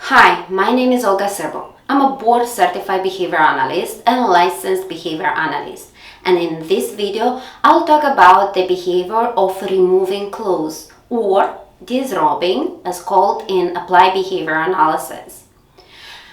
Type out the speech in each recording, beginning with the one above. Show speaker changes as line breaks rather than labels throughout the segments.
Hi, my name is Olga Sirbu. I'm a board-certified behavior analyst and licensed behavior analyst. And in this video, I'll talk about the behavior of removing clothes, or disrobing, as called in applied behavior analysis.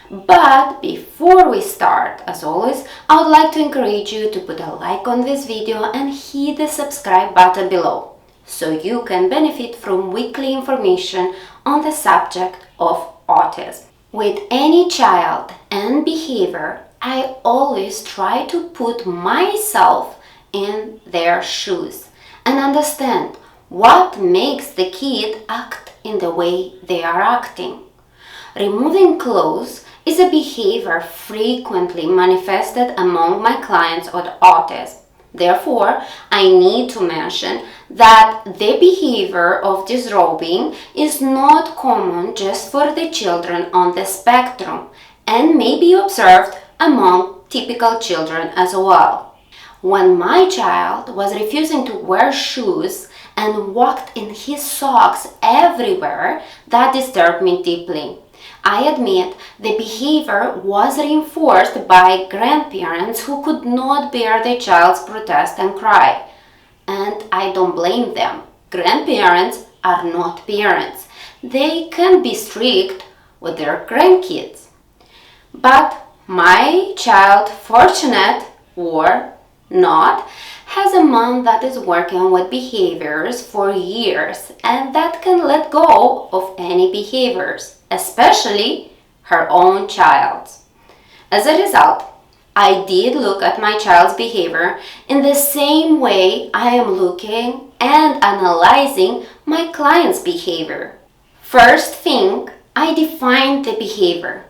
But before we start, as always, I would like to encourage you to put a like on this video and hit the subscribe button below, so you can benefit from weekly information on the subject of autism. With any child and behavior, I always try to put myself in their shoes and understand what makes the kid act in the way they are acting. Removing clothes is a behavior frequently manifested among my clients with autism. Therefore, I need to mention that the behavior of disrobing is not common just for the children on the spectrum and may be observed among typical children as well. When my child was refusing to wear shoes and walked in his socks everywhere, that disturbed me deeply. I admit the behavior was reinforced by grandparents who could not bear the child's protest and cry. And I don't blame them. Grandparents are not parents. They can be strict with their grandkids. But my child, fortunate or not, has a mom that is working with behaviors for years and that can let go of any behaviors, especially her own child's. As a result, I did look at my child's behavior in the same way I am looking and analyzing my client's behavior. First thing, I define the behavior.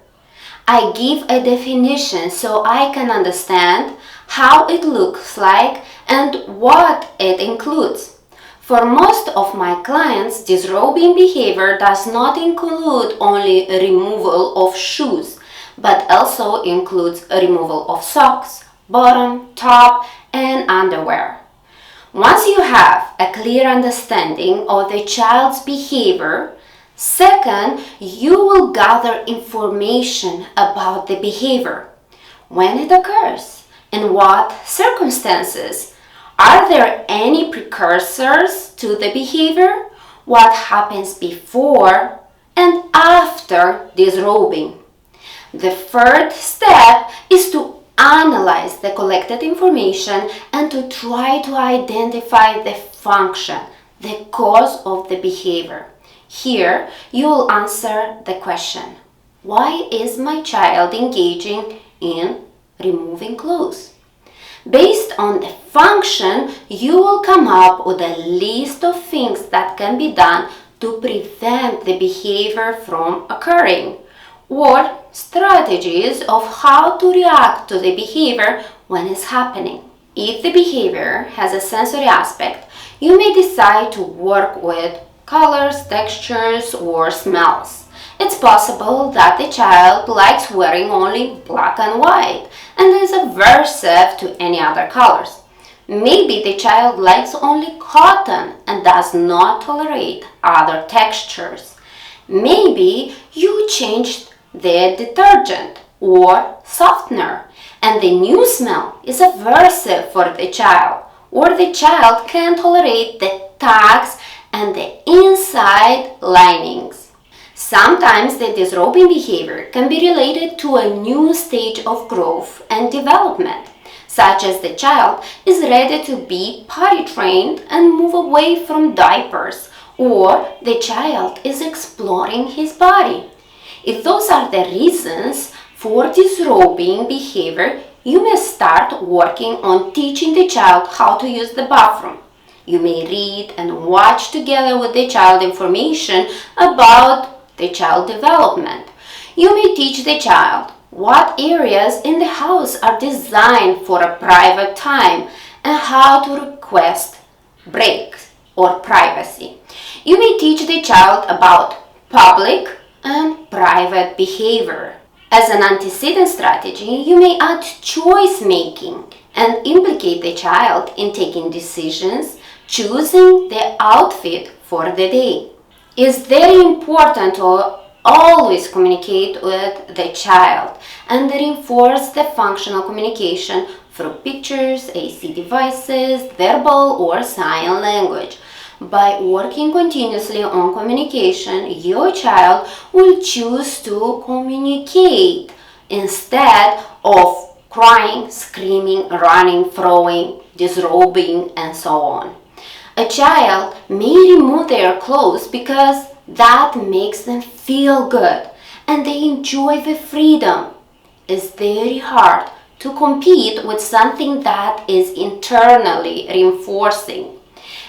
I give a definition so I can understand how it looks like and what it includes. For most of my clients, disrobing behavior does not include only removal of shoes, but also includes removal of socks, bottom, top, and underwear. Once you have a clear understanding of the child's behavior, second, you will gather information about the behavior, when it occurs, in what circumstances. Are there any precursors to the behavior? What happens before and after disrobing? The third step is to analyze the collected information and to try to identify the function, the cause of the behavior. Here, you will answer the question, why is my child engaging in removing clothes? Based on the function, you will come up with a list of things that can be done to prevent the behavior from occurring, or strategies of how to react to the behavior when it's happening. If the behavior has a sensory aspect, you may decide to work with colors, textures, or smells. It's possible that the child likes wearing only black and white and is aversive to any other colors. Maybe the child likes only cotton and does not tolerate other textures. Maybe you changed the detergent or softener and the new smell is aversive for the child, or the child can't tolerate the tags and the inside linings. Sometimes the disrobing behavior can be related to a new stage of growth and development, such as the child is ready to be potty trained and move away from diapers, or the child is exploring his body. If those are the reasons for disrobing behavior, you may start working on teaching the child how to use the bathroom. You may read and watch together with the child information about the child development. You may teach the child what areas in the house are designed for a private time and how to request breaks or privacy. You may teach the child about public and private behavior. As an antecedent strategy, you may add choice making and implicate the child in taking decisions, choosing the outfit for the day. It's very important to always communicate with the child and reinforce the functional communication through pictures, AC devices, verbal or sign language. By working continuously on communication, your child will choose to communicate instead of crying, screaming, running, throwing, disrobing, and so on. A child may remove their clothes because that makes them feel good and they enjoy the freedom. It's very hard to compete with something that is internally reinforcing.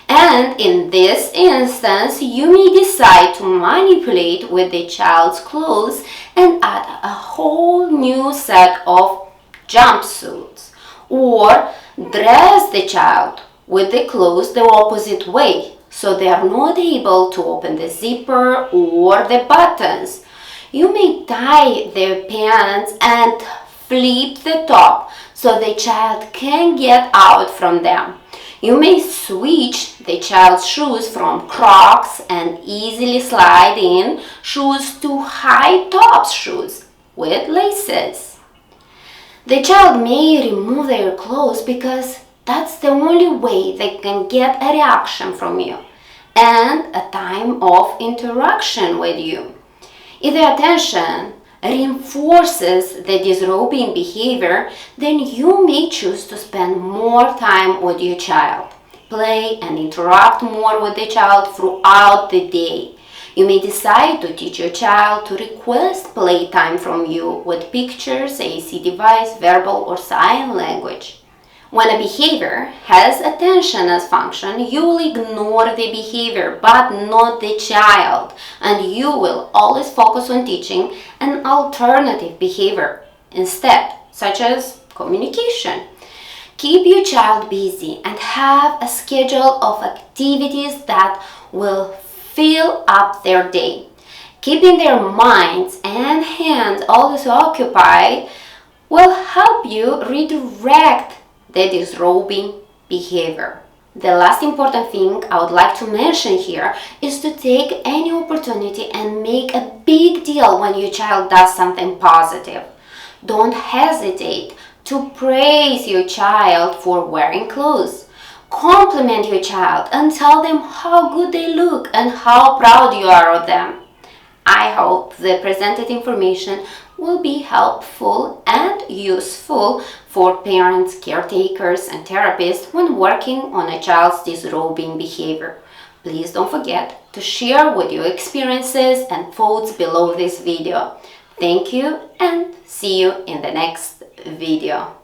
And in this instance, you may decide to manipulate with the child's clothes and add a whole new set of jumpsuits, or dress the child with the clothes the opposite way so they are not able to open the zipper or the buttons. You may tie their pants and flip the top so the child can get out from them. You may switch the child's shoes from Crocs and easily slide in shoes to high top shoes with laces. The child may remove their clothes because that's the only way they can get a reaction from you and a time of interaction with you. If the attention reinforces the disrobing behavior, then you may choose to spend more time with your child, play and interact more with the child throughout the day. You may decide to teach your child to request playtime from you with pictures, AC device, verbal or sign language. When a behavior has attention as function, you will ignore the behavior but not the child, and you will always focus on teaching an alternative behavior instead, such as communication. Keep your child busy and have a schedule of activities that will fill up their day. Keeping their minds and hands always occupied will help you redirect the disrobing behavior. The last important thing I would like to mention here is to take any opportunity and make a big deal when your child does something positive. Don't hesitate to praise your child for wearing clothes. Compliment your child and tell them how good they look and how proud you are of them. I hope the presented information will be helpful and useful for parents, caretakers, and therapists when working on a child's disrobing behavior. Please don't forget to share with your experiences and thoughts below this video. Thank you and see you in the next video.